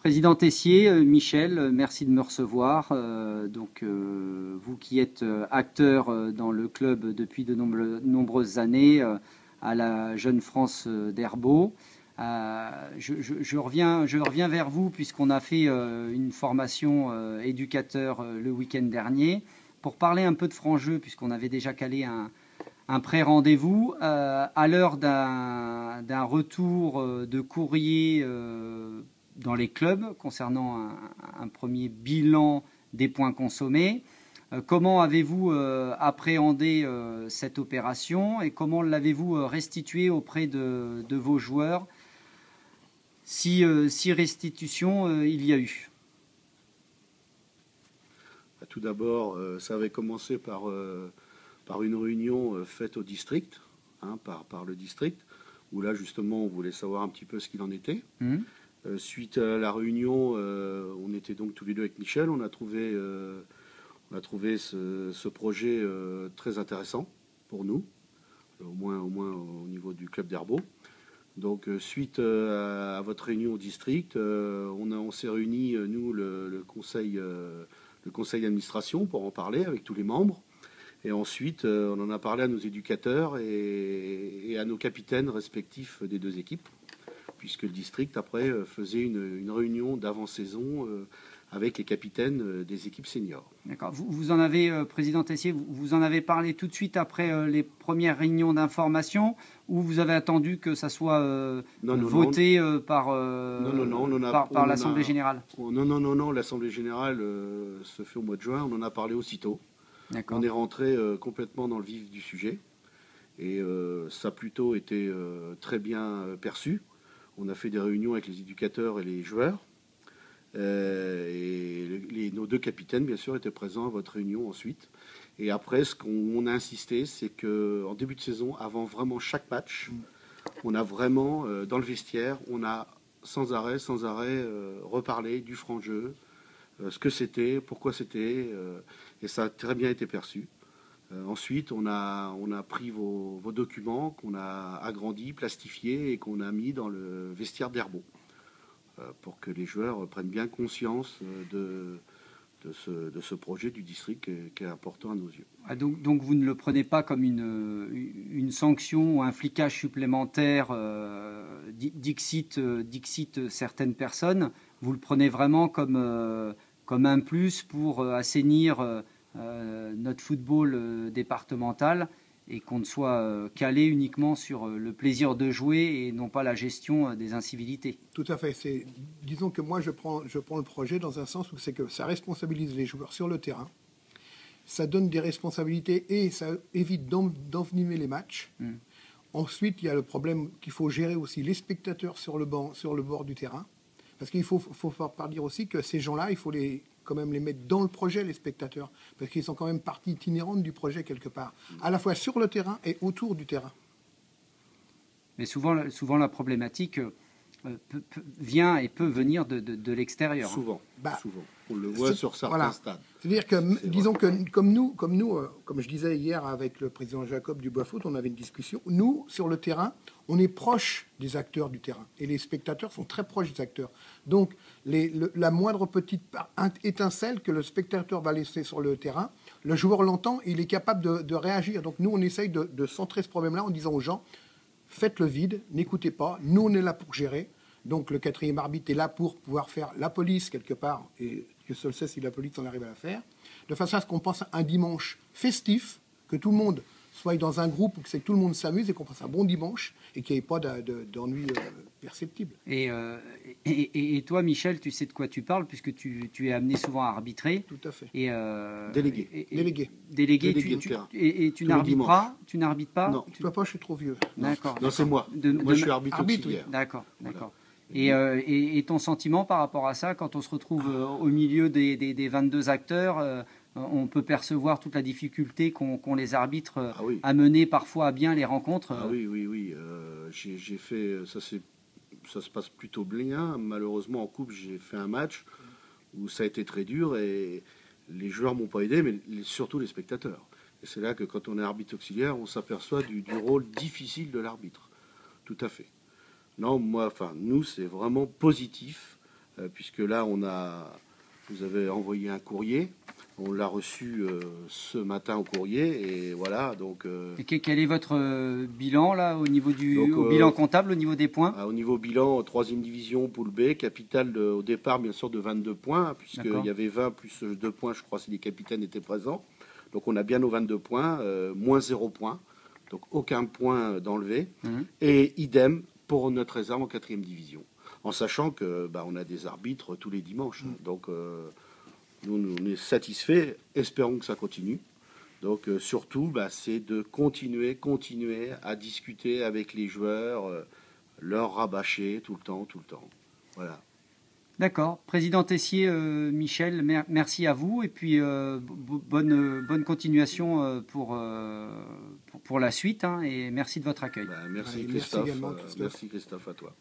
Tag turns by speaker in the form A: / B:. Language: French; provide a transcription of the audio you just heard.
A: Président Tessier, Michel, merci de me recevoir. Vous qui êtes acteur dans le club depuis de nombreuses années à la Jeune France d'Herbault. Je reviens vers vous puisqu'on a fait une formation éducateur le week-end dernier pour parler un peu de franc-jeu puisqu'on avait déjà calé un pré-rendez-vous à l'heure d'un retour de courrier dans les clubs concernant un premier bilan des points consommés. Comment avez-vous appréhendé cette opération et comment l'avez-vous restituée auprès de vos joueurs si restitution il y a eu?
B: Tout d'abord, ça avait commencé par une réunion faite au district, par le district, où là justement on voulait savoir un petit peu ce qu'il en était. Suite à la réunion, on était donc tous les deux avec Michel, on a trouvé ce projet très intéressant pour nous, au moins au niveau du club d'Herbault. Donc suite à votre réunion au district, on s'est réunis, nous, le conseil d'administration pour en parler avec tous les membres. Et ensuite, on en a parlé à nos éducateurs et à nos capitaines respectifs des deux équipes, puisque le district, après, faisait une réunion d'avant-saison avec les capitaines des équipes seniors.
A: D'accord. Vous en avez, Président Tessier, vous en avez parlé tout de suite après les premières réunions d'information, ou vous avez attendu que ça soit voté par l'Assemblée générale?
B: Non, l'Assemblée générale se fait au mois de juin, on en a parlé aussitôt. On est rentré complètement dans le vif du sujet, et ça a plutôt été très bien perçu. On a fait des réunions avec les éducateurs et les joueurs. Nos deux capitaines, bien sûr, étaient présents à votre réunion ensuite. Et après, ce qu'on a insisté, c'est qu'en début de saison, avant vraiment chaque match, on a vraiment, dans le vestiaire, on a sans arrêt reparlé du franc-jeu, ce que c'était, pourquoi c'était, et ça a très bien été perçu. Ensuite, on a pris vos documents qu'on a agrandis, plastifiés et qu'on a mis dans le vestiaire d'Herbault pour que les joueurs prennent bien conscience de ce projet du district qui est important à nos yeux.
A: Donc vous ne le prenez pas comme une sanction ou un flicage supplémentaire dixit certaines personnes, vous le prenez vraiment comme un plus pour assainir notre football départemental et qu'on ne soit calé uniquement sur le plaisir de jouer et non pas la gestion des incivilités.
C: Tout à fait. Disons que moi, je prends le projet dans un sens où c'est que ça responsabilise les joueurs sur le terrain, ça donne des responsabilités et ça évite d'envenimer les matchs. Ensuite, il y a le problème qu'il faut gérer aussi les spectateurs sur le bord du terrain, parce qu'il faut pas dire aussi que ces gens-là, il faut quand même les mettre dans le projet, les spectateurs, parce qu'ils sont quand même partie itinérante du projet quelque part, à la fois sur le terrain et autour du terrain.
A: Mais souvent la problématique vient et peut venir de l'extérieur.
B: Souvent. On le voit sur certains stades.
C: C'est-à-dire que, disons que comme je disais hier avec le président Jacob du Bois-Foot, on avait une discussion. Nous, sur le terrain, on est proche des acteurs du terrain. Et les spectateurs sont très proches des acteurs. Donc, la moindre petite étincelle que le spectateur va laisser sur le terrain, le joueur l'entend et il est capable de réagir. Donc, nous, on essaye de centrer ce problème-là en disant aux gens, faites le vide, n'écoutez pas, nous, on est là pour gérer. Donc, le quatrième arbitre est là pour pouvoir faire la police, quelque part, et Dieu seul sait si la police en arrive à la faire, de façon à ce qu'on pense un dimanche festif, que tout le monde soit dans un groupe où c'est que tout le monde s'amuse et qu'on passe un bon dimanche et qu'il n'y ait pas d'ennui perceptible.
A: Et toi, Michel, tu sais de quoi tu parles puisque tu es amené souvent à arbitrer.
C: Tout à fait.
A: Et,
C: Délégué.
A: Et tu n'arbitres pas? Tu n'arbitres pas?
C: Non, je ne peux pas, je suis trop vieux.
A: D'accord.
B: Non, c'est moi. Moi, je suis arbitre auxiliaire.
A: Oui. D'accord. Et ton sentiment par rapport à ça, quand on se retrouve au milieu des 22 acteurs, on peut percevoir toute la difficulté qu'ont les arbitres à mener parfois à bien les rencontres.
B: Oui. J'ai fait ça se passe plutôt bien. Malheureusement, en coupe, j'ai fait un match où ça a été très dur et les joueurs m'ont pas aidé, mais surtout les spectateurs. Et c'est là que quand on est arbitre auxiliaire, on s'aperçoit du rôle difficile de l'arbitre. Tout à fait. Non, nous, c'est vraiment positif. puisque là, vous avez envoyé un courrier. On l'a reçu ce matin au courrier, et voilà. Donc,
A: et quel est votre bilan là au niveau bilan comptable, au niveau des points?
B: Au niveau bilan, 3e division, poule B, capitale au départ bien sûr de 22 points, puisqu'il y avait 20 plus 2 points, je crois, si les capitaines étaient présents. Donc on a bien nos 22 points, moins 0 points, donc aucun point d'enlevé. Et idem pour notre réserve en 4e division, en sachant que on a des arbitres tous les dimanches. Donc nous, on est satisfaits, espérons que ça continue. Donc surtout, c'est de continuer à discuter avec les joueurs, leur rabâcher tout le temps. Voilà.
A: D'accord. Président Tessier, Michel, merci à vous, et puis bonne continuation pour la suite, hein, et merci de votre accueil.
B: Merci Christophe, merci Christophe, à toi.